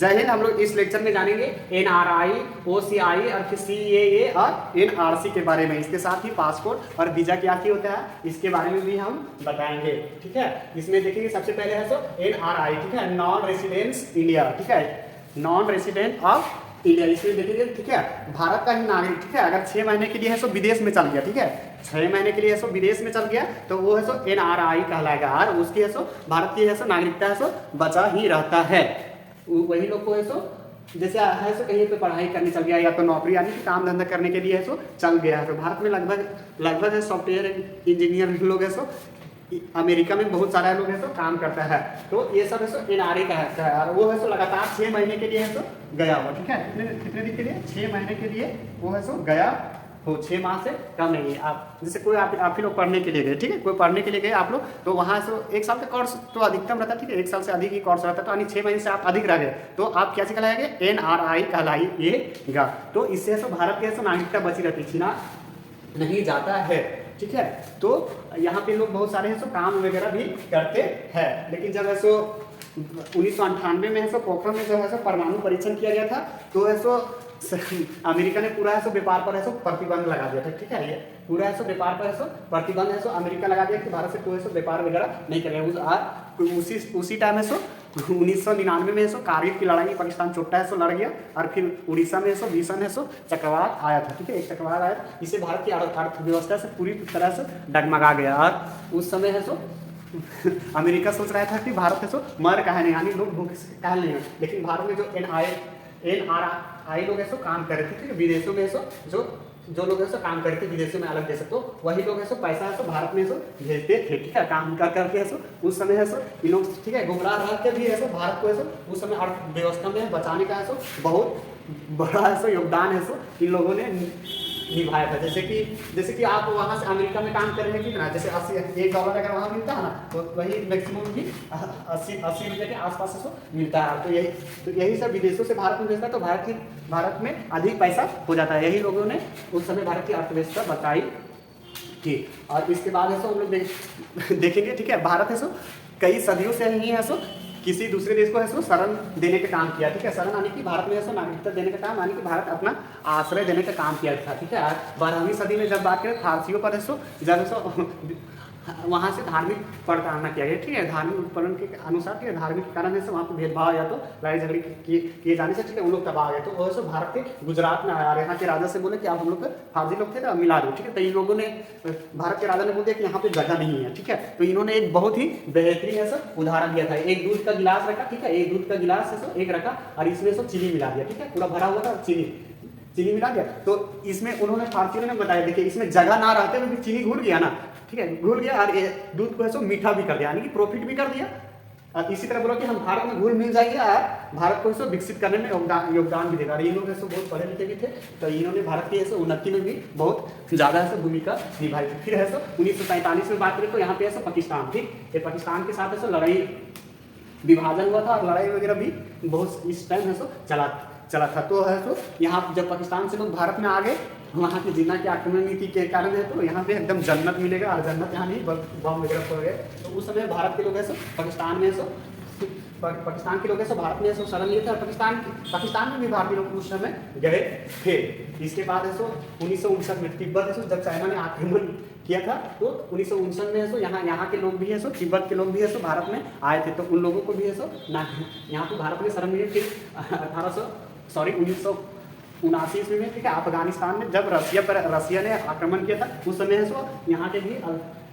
जय हिंद। हम लोग इस लेक्चर में जानेंगे NRI, OCI और फिर CAA और NRC के बारे में। इसके साथ ही पासपोर्ट और वीजा क्या क्या होता है इसके बारे में भी हम बताएंगे। ठीक है, इसमें देखेंगे सबसे पहले है तो NRI, ठीक है, नॉन रेसिडेंस इंडिया, ठीक है, नॉन रेसिडेंट ऑफ इंडिया। इसमें देखेंगे, ठीक है, भारत का ही नागरिक, ठीक है, अगर 6 महीने के लिए है सो विदेश में चल गया, ठीक है, 6 महीने के लिए है सो विदेश में चल गया तो वो है सो NRI कहलाएगा और उसकी है सो भारत की है सो नागरिकता है सो बचा ही रहता है। वही लोग को है सो जैसे है सो कहीं पे पढ़ाई करने चल गया या तो नौकरी यानी कि काम धंधा करने के लिए है सो चल गया है। तो भारत में लगभग है सॉफ्टवेयर इंजीनियर लोग है सो, अमेरिका में बहुत सारे लोग है सो काम करता है। तो ये सब है सो NRI का है और वो है सो लगातार 6 महीने के लिए है सो गया हुआ, ठीक है, कितने दिन के लिए, 6 महीने के लिए वो है सो गया हो, 6 माह से कम नहीं है। आप जैसे कोई आप ही लोग पढ़ने के लिए गए, ठीक है, कोई पढ़ने के लिए गए आप लोग, तो वहाँ से 1 साल का कोर्स तो अधिकतम रहता है, ठीक है, 1 साल से अधिक ही कोर्स रहता है, तो यानी 6 महीने से आप अधिक रह गए तो आप क्या कहलाएंगे, NRI कहलाइएगा। तो इससे तो भारत के ऐसा नागरिकता बची रहती, छीना नहीं जाता है, ठीक है। तो यहाँ पे लोग बहुत सारे हैं सो काम वगैरह भी करते हैं। लेकिन जब ऐसो 1998 में है सो पोखरण में जो है सो परमाणु परीक्षण किया गया था तो ऐसो अमेरिका ने पूरा है सो व्यापार पर है सो प्रतिबंध लगा दिया था, ठीक है, ये पूरा है सो व्यापार पर है सो प्रतिबंध है सो अमेरिका लगा दिया कि भारत से कोई सो व्यापार वगैरह नहीं करेगा। उसी टाइम है सो 1999 में है सो कारगिल की लड़ाई पाकिस्तान चोट्टा है सो लड़ गया और फिर उड़ीसा में है सो भीषण है सो चक्रवात आया था, ठीक है, एक चक्रवात आया, इससे भारत की अर्थव्यवस्था से पूरी तरह से डगमगा गया। और उस समय है सो अमेरिका सोच रहा था कि भारत है सो मर कहा नहीं, यानी लोग भूख से कहा नहीं है, लेकिन भारत में जो NRI लोग ऐसा काम कर रहे थे, ठीक है, विदेशों में ऐसा जो लोग ऐसा काम करते विदेशों में अलग देश, तो वही लोग ऐसा पैसा ऐसा भारत में ऐसा भेजते थे, ठीक है, काम कर करके ऐसा उस समय ऐसा इन लोग, ठीक है, गुमराह रह के भी ऐसा भारत को ऐसा उस समय अर्थव्यवस्था में बचाने का ऐसा बहुत बड़ा ऐसा योगदान है सो इन लोगों ने निभाया था। जैसे कि आप वहाँ से अमेरिका में काम करेंगे कितना, जैसे $1 अगर वहाँ मिलता है ना तो वही मैक्सिमम भी 80 रुपये के आसपास से मिलता है। तो यही सब विदेशों से भारत में भेजता है तो भारत में अधिक पैसा हो जाता है। यही लोगों ने उस समय भारत की अर्थव्यवस्था बचाई थी। और इसके बाद है सो हम लोग देखेंगे, ठीक है, भारत है सो कई सदियों से ही है सो किसी दूसरे देश को है सो शरण देने का काम किया, ठीक है, शरण यानी कि भारत में ऐसा नागरिकता देने का काम, यानी कि भारत अपना आश्रय देने का काम किया था, ठीक है। 12वीं सदी में जब बात करें फारसियों पर है सो जब सो वहाँ से धार्मिक प्रताड़ना किया गया, ठीक है, धार्मिक उत्पीड़न के अनुसार, ठीक है, धार्मिक के कारण से वहाँ पर भेदभाव या तो लड़ाई झगड़े किए जाने से, ठीक है, उन लोग तबाह गए। तो वो सो भारत के गुजरात में आया, यहाँ के राजा से बोले कि आप हम लोग फारसी लोग थे तो मिला दो, ठीक है, तो इन लोगों ने भारत के राजा ने बोल दिया कि यहाँ पे जगह नहीं है, ठीक है, तो इन्होंने एक बहुत ही बेहतरीन है सर उदाहरण दिया था। एक दूध का गिलास रखा, ठीक है, एक दूध का गिलास है सो एक रखा और इसमें सो चीनी मिला दिया, ठीक है, पूरा भरा हुआ था, चीनी मिला दिया। तो इसमें उन्होंने फारसियों ने बताया, देखिए इसमें जगह ना रहते हुए भी चीनी घुल गया ना, ठीक है, घुल गया और दूध को है सो मीठा भी कर दिया, यानी कि प्रॉफिट भी कर दिया। और इसी तरह बोला कि हम भारत में घुल मिल जाएंगे और भारत को विकसित करने में योगदान भी देगा। ये लोग ऐसे बहुत पढ़े लिखे भी थे तो इन्होंने भारत की ऐसे उन्नति में भी बहुत ज़्यादा ऐसे भूमिका निभाई थी। फिर है सो 1947 में बात करें तो यहाँ पे ऐसा पाकिस्तान, ठीक, ये पाकिस्तान के साथ ऐसा लड़ाई विभाजन हुआ था और लड़ाई वगैरह भी बहुत इस टाइम है सो चला था। तो है सो यहाँ जब पाकिस्तान से लोग भारत में आ गए, वहाँ की जिन्ना की आक्रमण नीति के कारण है तो यहाँ पे एकदम जन्नत मिलेगा और जन्नत यहाँ नहीं बम वगैरह पड़ गए। तो उस समय भारत के लोग ऐसे पाकिस्तान के लोग ऐसे भारत में ऐसे शरण लिए थे और पाकिस्तान में भी भारतीय लोग उस समय गए थे। इसके बाद ऐसो 1959 में तिब्बत ऐसो जब चाइना ने आक्रमण किया था तो 1959 में ऐसो यहाँ के लोग भी ऐसो तिब्बत के लोग भी ऐसो भारत में आए थे तो उन लोगों को भी ऐसो यहाँ पे भारत में शरण लिए। फिर 1979 ईस्वी में, ठीक है, अफगानिस्तान में जब रसिया ने आक्रमण किया था उस समय है सो यहाँ के भी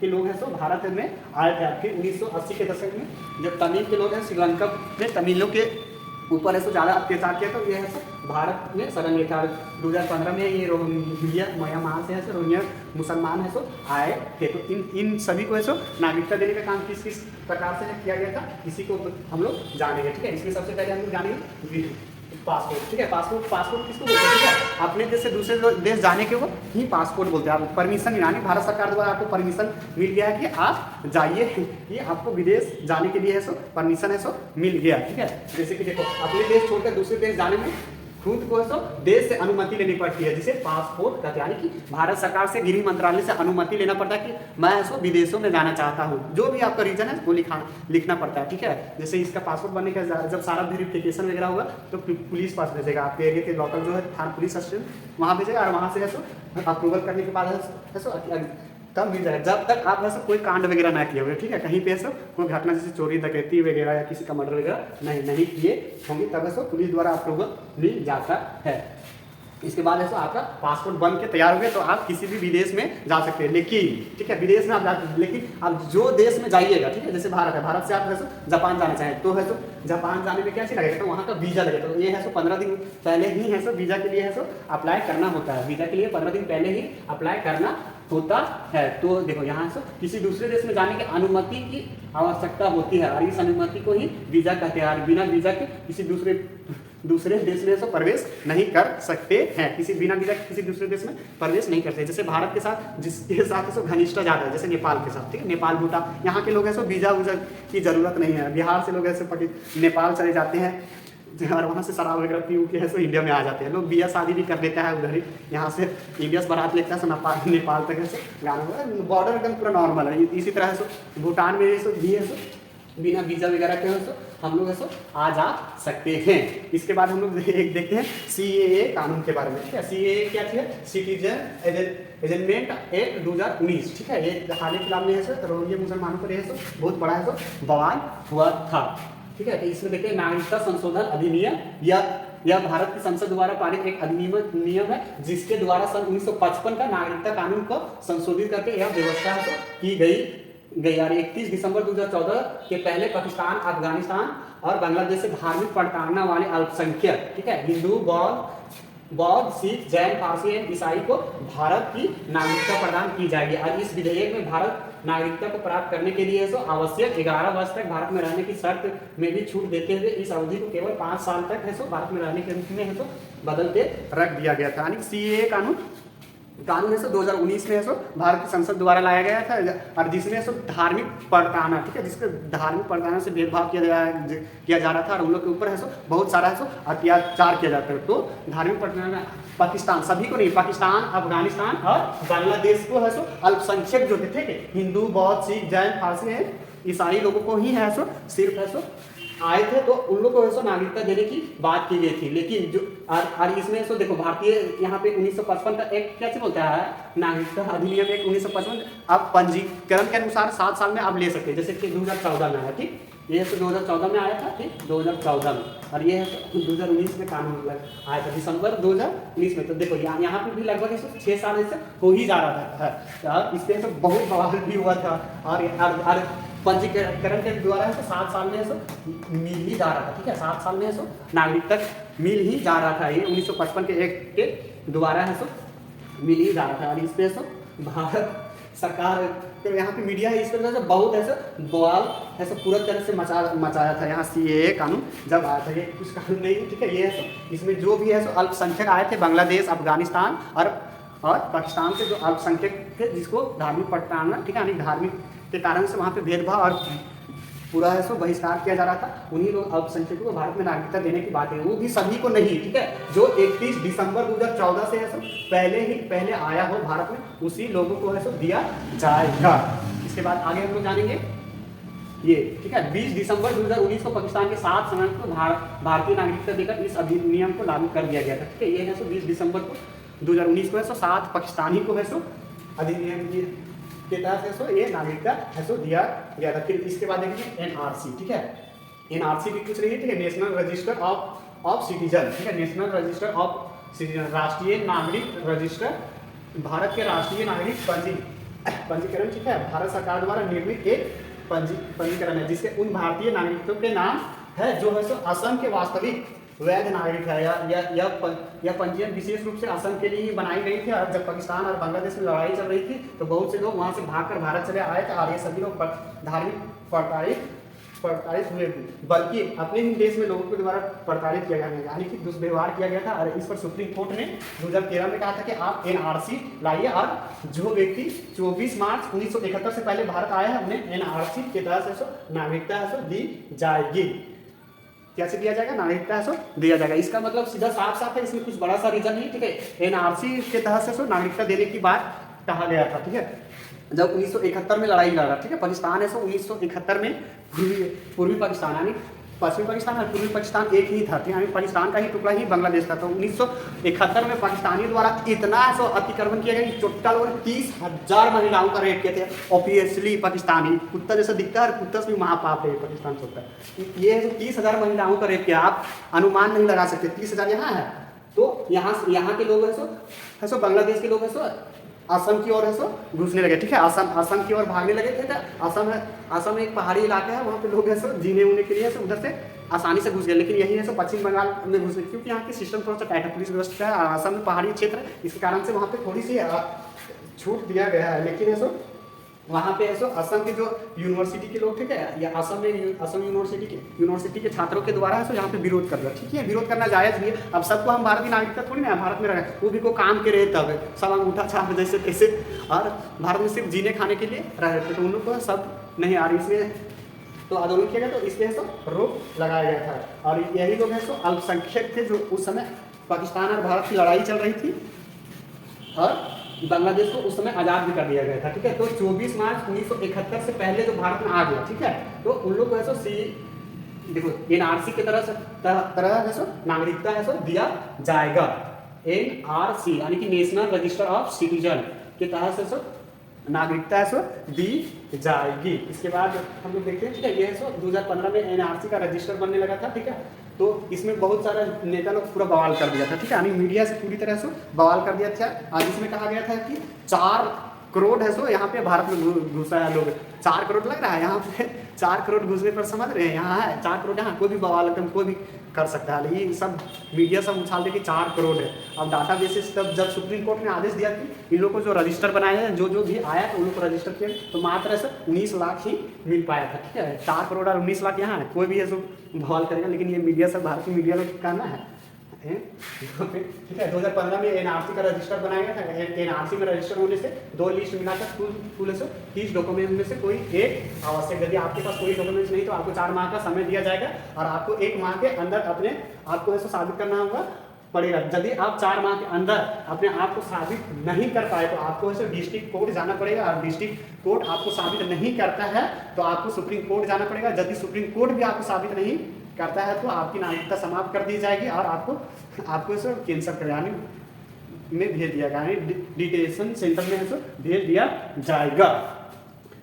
के लोग हैं सो भारत में आए थे। फिर 1980 के दशक में जब तमिल के लोग हैं श्रीलंका में तमिलों के ऊपर है सो ज़्यादा अत्याचार किया तो ये है सो भारत में शरण लिया था। 2015 में ये रोहिंग्या म्यांमार से है सो रोहिंग्या मुसलमान है सो आए थे। तो इन सभी को है सो नागरिकता देने का काम किस प्रकार से किया गया था इसी को हम लोग जानेंगे, ठीक है। इसमें सबसे पहले हम लोग जानेंगे पासपोर्ट, ठीक है, पासपोर्ट किसको बोलते हैं, ठीक है, अपने देश से दूसरे देश जाने के वो ही पासपोर्ट बोलते हैं। आप परमिशन यानी भारत सरकार द्वारा आपको परमिशन मिल गया है कि आप जाइए, ये आपको विदेश जाने के लिए है सो परमिशन है सो मिल गया, ठीक है। जैसे कि देखो अपने देश छोड़कर दूसरे देश जाने में खुद को है सो देश से अनुमति लेनी पड़ती है, जिसे पासपोर्ट कहते हैं। यानी कि भारत सरकार से गृह मंत्रालय से अनुमति लेना पड़ता है कि मैं सो विदेशों में जाना चाहता हूँ, जो भी आपका रीजन है वो लिखना पड़ता है, ठीक है। जैसे इसका पासपोर्ट बनने का जब सारा वेरिफिकेशन वगैरह होगा तो पुलिस पास भेजेगा, आपके एरिया के लोकल जो है थाना पुलिस स्टेशन वहाँ भेजेगा, और वहाँ से है सो अप्रूवल करने के बाद है सो तब मिल जाएगा। जब तक आप ऐसा कोई कांड वगैरह ना किए हुए, ठीक है, कहीं पे ऐसा कोई घटना जैसे चोरी डकैती वगैरह या किसी का मर्डर वगैरह नहीं किए होंगे, तब ऐसा पुलिस द्वारा अप्रूवल मिल जाता है। इसके बाद ऐसा आपका पासपोर्ट बन के तैयार हो गया तो आप किसी भी विदेश में जा सकते हैं। लेकिन ठीक है, विदेश में आप जा, लेकिन आप जो देश में जाइएगा, ठीक है, जैसे भारत है, भारत से आप है जापान जाना चाहें तो है जापान जाने में क्या चीज लगेगा, तो वहाँ का वीजा लगेगा। तो ये है 15 दिन पहले ही है वीजा के लिए है अप्लाई करना होता है। वीजा के लिए 15 दिन पहले ही अप्लाई करना होता है। तो देखो यहाँ से किसी दूसरे देश में जाने की अनुमति की आवश्यकता होती है, और इस अनुमति को ही वीजा कहते हैं। बिना वीजा के किसी दूसरे देश में तो प्रवेश नहीं कर सकते हैं, बिना वीजा के किसी दूसरे देश में प्रवेश नहीं करते। जैसे भारत के साथ जिसके साथ है घनिष्ठता ज़्यादा है, जैसे नेपाल के साथ, ठीक है, नेपाल भूटान, यहाँ के लोग ऐसे वीजा की जरूरत नहीं है। बिहार से लोग ऐसे नेपाल चले जाते हैं और वहाँ से शराब वगैरह पी के है इंडिया में आ जाते हैं। लोग बिया शादी भी कर लेता है उधर ही, यहाँ से इंडिया से बारात लेता है नेपाल तक ऐसे गाना, बॉर्डर एकदम पूरा नॉर्मल है। इसी तरह से भूटान में भी है बिना वीजा वगैरह के हम लोग ऐसा आ जा सकते हैं। इसके बाद हम लोग एक देखते हैं CAA कानून के बारे में, ठीक है। CAA क्या है, सिटीजन एजेंटमेंट एक्ट 2019, ठीक है। ये हाल फिलहाल में है रोहिंग्या मुसलमानों पर है बहुत बड़ा है बवाल हुआ था, ठीक है। तो इसमें देखिए नागरिकता संशोधन अधिनियम यह भारत की संसद द्वारा पारित एक अधिनियम है, जिसके द्वारा सन 1955 का नागरिकता कानून को संशोधित करके यह व्यवस्था की गई। 31 दिसंबर 2014 के पहले पाकिस्तान, अफगानिस्तान और बांग्लादेश से धार्मिक प्रताड़ना वाले अल्पसंख्यक, ठीक है, हिंदू, बौद्ध, सिख, जैन, पारसी एवं ईसाई को भारत की नागरिकता प्रदान की जाएगी। और इस विधेयक में भारत नागरिकता को प्राप्त करने के लिए आवश्यक 11 वर्ष तक भारत में रहने की शर्त में भी छूट देते हुए इस अवधि को केवल 5 साल तक भारत में रहने के रूप में बदल के रख दिया गया था। यानी CAA कानून है 2019 में भारत की संसद द्वारा लाया गया था, और जिसमें धार्मिक प्रताड़ना, ठीक है, जिसके धार्मिक प्रताड़ना से भेदभाव किया जा रहा था, और उन लोग के ऊपर बहुत सारा अत्याचार किया जाता है। तो धार्मिक प्रताड़ना पाकिस्तान, सभी को नहीं, पाकिस्तान, अफगानिस्तान और बांग्लादेश को है अल्पसंख्यक जो थे, ठीक है, हिंदू, बौद्ध, सिख, जैन, पारसी ईसाई लोगों को ही है सिर्फ है आए थे, तो उन लोगों को नागरिकता देने की बात की गई थी। लेकिन जो और इसमें देखो भारतीय यहाँ पे 1955 का एक क्या चीज बोलता है, नागरिकता अधिनियम एक 1955 आप पंजीकरण के अनुसार 7 साल में आप ले सकते हैं, जैसे कि 2014 में आया, ठीक, ये 2014 में आया था, ठीक, 2014 में, और ये 2019 में कानून आया था दिसंबर 2019 में। तो देखो यहाँ पे भी लगभग 6 साल ऐसे हो ही जा रहा था, इस पर बहुत बवाल भी हुआ था, और पंजीकरण के द्वारा 7 साल में मिल ही जा रहा था, ठीक है, 7 साल में नागरिकता मिल ही जा रहा था। ये 1955 के एक्ट के द्वारा मिल ही जा रहा था। और इस पे भारत सरकार तो यहाँ पे मीडिया है, इस पर बहुत बवाल पूरा तरह से मचाया था। यहाँ CAA कानून जब आया था, ये कुछ कानून नहीं, ठीक है, ये इसमें जो भी अल्पसंख्यक आए थे बांग्लादेश, अफगानिस्तान और पाकिस्तान से, जो अल्पसंख्यक थे जिसको धार्मिक प्रताड़ना, ठीक है, धार्मिक के कारण से वहाँ पे भेदभाव और पूरा बहिष्कार किया जा रहा था, उन्हीं लोग अल्पसंख्यकों को भारत में नागरिकता देने की बात है, वो भी सभी को नहीं, ठीक है, जो 31 दिसंबर 2014 से पहले आया हो भारत में, उसी लोगों को दिया जाएगा। इसके बाद आगे हम लोग जानेंगे ये, ठीक है, 20 दिसंबर 2019 को पाकिस्तान के 7 समय को भारतीय नागरिकता देकर इस अधिनियम को लागू कर दिया गया था, ठीक है। ये 20 दिसंबर को 2019 को 7 पाकिस्तानी को अधिनियम के तहत ये नागरिकता दिया गया था। फिर इसके बाद देखिए NRC, ठीक है, NRC भी कुछ नहीं है, ठीक है, नेशनल रजिस्टर ऑफ सिटीजन, ठीक है, नेशनल रजिस्टर ऑफ सिटीजन, राष्ट्रीय नागरिक रजिस्टर, भारत के राष्ट्रीय नागरिक पंजीकरण, ठीक है, भारत सरकार द्वारा निर्मित एक पंजीकरण है, जिसके उन भारतीय नागरिकों के नाम है जो असम के वास्तविक वैध नागरिक है। यह पंजीयन विशेष रूप से असम के लिए ही बनाई गई थी, और जब पाकिस्तान और बांग्लादेश में लड़ाई चल रही थी तो बहुत से लोग वहां से भागकर भारत चले आए थे, और ये सभी लोग धार्मिक प्रताड़ित हुए थे, बल्कि अपने ही देश में लोगों के द्वारा प्रताड़ित किया गया, यानी कि दुष्व्यवहार किया गया था। और इस पर सुप्रीम कोर्ट ने 2013 में कहा था कि आप NRC लाइए, और जो व्यक्ति 24 मार्च 1971 से पहले भारत आया है, उन्हें NRC के तहत नागरिकता दी जाएगी। कैसे दिया जाएगा, नागरिकता है सो दिया जाएगा। इसका मतलब सीधा साफ साफ है, इसमें कुछ बड़ा सा रीजन नहीं, ठीक है। एनआरसी के तहत से सो नागरिकता देने की बात कहा गया था, ठीक है। जब 1971 में लड़ाई लड़ा, ठीक है, पाकिस्तान है सो 1971 में पूर्वी पाकिस्तान यानी पश्चिमी पाकिस्तान और पूर्वी पाकिस्तान एक ही था, यानी पाकिस्तान का ही टुकड़ा ही बांग्लादेश का। तो 1971 में पाकिस्तानियों द्वारा इतना सो अतिक्रमण किया गया कि चोट्टा लोगों ने 30,000 महिलाओं का रेप किए थे। ऑब्वियसली पाकिस्तानी कुत्ता जैसा दिखता है, कुत्ता से भी महापाप है पाकिस्तान चोट्टा। ये 30,000 महिलाओं का रेप किया, आप अनुमान नहीं लगा सकते। 30,000 यहाँ है, तो यहाँ के लोग है सो बांग्लादेश के लोग है सो असम की ओर है सो घुसने लगे, ठीक है। असम की ओर भागने लगे थे। असम एक पहाड़ी इलाका है, वहाँ पे लोग है सो जीने उने के लिए उधर से आसानी से घुस गए। लेकिन यही है सो पश्चिम बंगाल में घुस गए, क्योंकि यहाँ की सिस्टम थोड़ा सा टाइट है, पुलिस व्यवस्था है। असम में पहाड़ी क्षेत्र है, इसके कारण से वहाँ पे थोड़ी सी छूट दिया गया है। लेकिन है सो वहाँ पे ऐसा असम के जो यूनिवर्सिटी के लोग, ठीक है, या असम यूनिवर्सिटी के छात्रों के द्वारा है सो यहाँ पे विरोध कर दिया, ठीक है। विरोध करना जायज़ भी है। अब सबको हम भारतीय नागरिकता थोड़ी ना भारत में रहे, वो भी को काम के रहे तब सब अंगूठा छाप जैसे तैसे, और भारत में सिर्फ जीने खाने के लिए रहे थे, तो उन लोग को सब नहीं आ रही, इसमें तो आंदोलन किया गया, तो इसलिए सो रोक लगाया गया था। और यही लोग हैं सो अल्पसंख्यक थे जो उस समय पाकिस्तान और भारत की लड़ाई चल रही थी, और बांग्लादेश को उस समय आज़ाद भी कर दिया गया था, ठीक है। तो 24 मार्च 1971 से पहले जो भारत में आ गया, ठीक है, तो उन लोग को ऐसा देखो एनआरसी के तरह है सो नागरिकता है सो दिया जाएगा। एनआरसी यानी कि नेशनल रजिस्टर ऑफ सिटीजन के तहत से सो नागरिकता है सो दी जाएगी। इसके बाद हम लोग देखते हैं, ठीक है, ये है सो 2015 में एनआरसी का रजिस्टर बनने लगा था, ठीक है। तो इसमें बहुत सारा नेता लोग पूरा बवाल कर दिया था, ठीक है, यानी मीडिया से पूरी तरह से बवाल कर दिया था। आज इसमें कहा गया था कि 4 करोड़ है सो यहाँ पे भारत में घुसा है लोग। 4 करोड़ लग रहा है यहाँ पे, 4 करोड़ घुसने पर समझ रहे हैं, यहाँ है 4 करोड़, यहाँ कोई भी बवाल कोई भी कर सकता है। लेकिन सब मीडिया सब उछाल दे कि 4 करोड़ है। अब डाटा बेसिस तब जब सुप्रीम कोर्ट ने आदेश दिया कि इन लोगों को जो रजिस्टर बनाए हैं, जो भी आया तो उन लोग को रजिस्टर किया, तो मात्र ऐसे 19 लाख ही मिल पाया था, ठीक है। 4 करोड़ और 19 लाख यहाँ है, कोई भी है सो बवाल करेगा, लेकिन ये मीडिया सब भारतीय मीडिया लोग कहना है, ठीक है। 2015 में एनआरसी का रजिस्टर बनाया गया था। एनआरसी में रजिस्टर होने से 2 लिस्ट मिलाकर कुल 30 डॉक्यूमेंट में से कोई एक आवश्यक। यदि आपके पास कोई डॉक्यूमेंट्स नहीं तो आपको 4 माह का समय दिया जाएगा, और आपको 1 माह के अंदर अपने आपको ऐसा साबित करना होगा पड़ेगा। यदि आप 4 माह के अंदर अपने आप को साबित नहीं कर पाए तो आपको ऐसे डिस्ट्रिक्ट कोर्ट जाना पड़ेगा, और डिस्ट्रिक्ट कोर्ट आपको साबित नहीं करता है तो आपको सुप्रीम कोर्ट जाना पड़ेगा। यदि सुप्रीम कोर्ट भी आपको साबित नहीं करता है तो आपकी नागरिकता समाप्त कर दी जाएगी, और आपको इसे कैंसर कराने में भेज दिया गया, यानी डिटेंशन सेंटर में इसे भेज दिया जाएगा।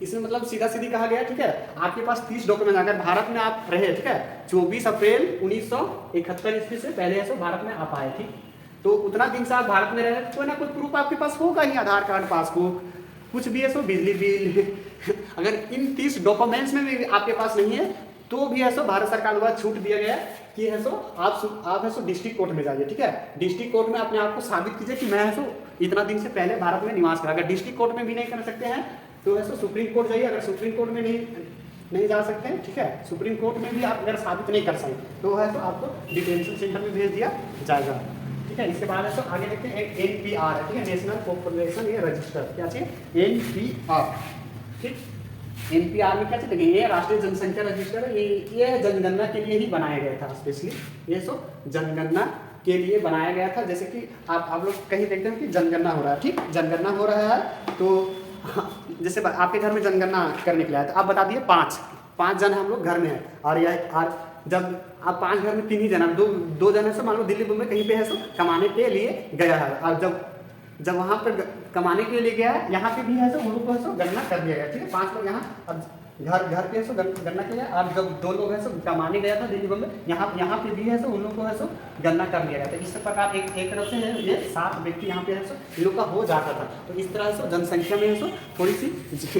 इसमें मतलब सीधा सीधी कहा गया, ठीक है, आपके पास 30 डॉक्यूमेंट, अगर भारत में आप रहे, ठीक है, 24 अप्रैल 1971 ईस्वी से पहले ऐसे भारत में आप आए, ठीक, तो उतना दिन से आप भारत में रहे, कोई ना कोई प्रूफ आपके पास होगा ही, आधार कार्ड, पासबुक, कुछ भी है सो बिजली बिल। अगर इन 30 डॉक्यूमेंट्स में भी आपके पास नहीं है तो भी ऐसा भारत सरकार द्वारा छूट दिया गया कि है सो आप है सो डिस्ट्रिक्ट कोर्ट में जाइए, ठीक है। डिस्ट्रिक्ट कोर्ट में अपने आप को साबित कीजिए कि मैं है सो इतना दिन से पहले भारत में निवास करा। अगर डिस्ट्रिक्ट कोर्ट में भी नहीं कर सकते हैं तो है सो सुप्रीम कोर्ट जाइए। अगर सुप्रीम कोर्ट में नहीं जा सकते हैं, ठीक है, सुप्रीम कोर्ट में भी आप अगर साबित नहीं कर सकते तो है तो आपको डिटेंशन सेंटर में भेज दिया जाएगा, ठीक है। इसके बाद है सो आगे देखते हैं एनपीआर है, ठीक है, नेशनल पॉपुलेशन ये रजिस्टर, क्या चाहिए, एनपीआर, ठीक। एनपीआर में क्या चाहिए, ये राष्ट्रीय जनसंख्या रजिस्टर है, ये जनगणना के लिए ही बनाया गया था स्पेशली, ये सो जनगणना के लिए बनाया गया था। जैसे कि आप लोग कहीं देखते हैं कि जनगणना हो रहा है, ठीक, जनगणना हो रहा है, तो जैसे आपके घर में जनगणना करने के लिए आया, तो आप बता दिए 5 जन हम लोग घर में हैं, और जब आप 5 घर में 3 ही जन, 2 जन है सो मान लो दिल्ली मुंबई कहीं पे है सो कमाने के लिए गया है, और जब वहाँ पर कमाने के लिए गया है, यहाँ पे भी है सो उन लोग को है सो गणना कर दिया गया, ठीक है। 5 लोग यहाँ, अब घर पे है सो गणना किया, अब जब 2 लोग है सो कमाने गया था दिल्ली में, यहाँ पे भी है सो उन लोग को है सो गणना कर दिया गया था। इस प्रकार एक तरफ से है ये 7 व्यक्ति यहाँ पे है सो इन लोग का हो जाता था। तो इस तरह से जनसंख्या में है सो थोड़ी सी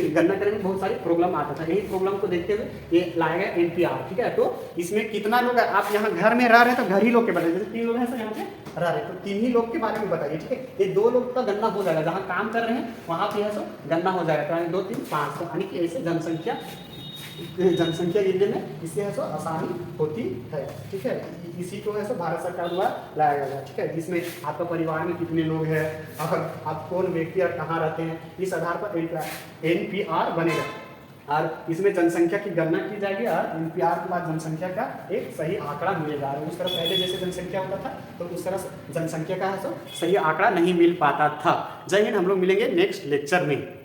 गणना करने में बहुत सारी प्रॉब्लम आता था। यही प्रॉब्लम को देखते हुए ये लाया गया एनपीआर, ठीक है। तो इसमें कितना लोग है, आप यहाँ घर में रह रहे हैं तो घर ही लोग के बताइए, जैसे 3 लोग हैं सो यहाँ पे रह रहे, तो 3 ही लोग के बारे में बताइए, ठीक है। ये 2 लोग का गणना हो जाएगा, जहाँ काम कर रहे हैं वहाँ पे है सो गणना हो जाएगा, तो 2, 3, 5, तो यानी कि ऐसे जनसंख्या गिनने में इससे है सो आसानी होती है, ठीक है। इसी को है सो भारत सरकार द्वारा लाया गया, ठीक है, जिसमें आपका परिवार में कितने लोग हैं और आप कौन व्यक्ति और कहाँ रहते हैं, इस आधार पर एनपीआर बनेगा। और इसमें जनसंख्या की गणना की जाएगी और एनपीआर के बाद जनसंख्या का एक सही आंकड़ा मिलेगा। और उस तरह पहले जैसे जनसंख्या होता था तो उस तरह जनसंख्या का सही आंकड़ा नहीं मिल पाता था। जय हिंद, हम लोग मिलेंगे नेक्स्ट लेक्चर में।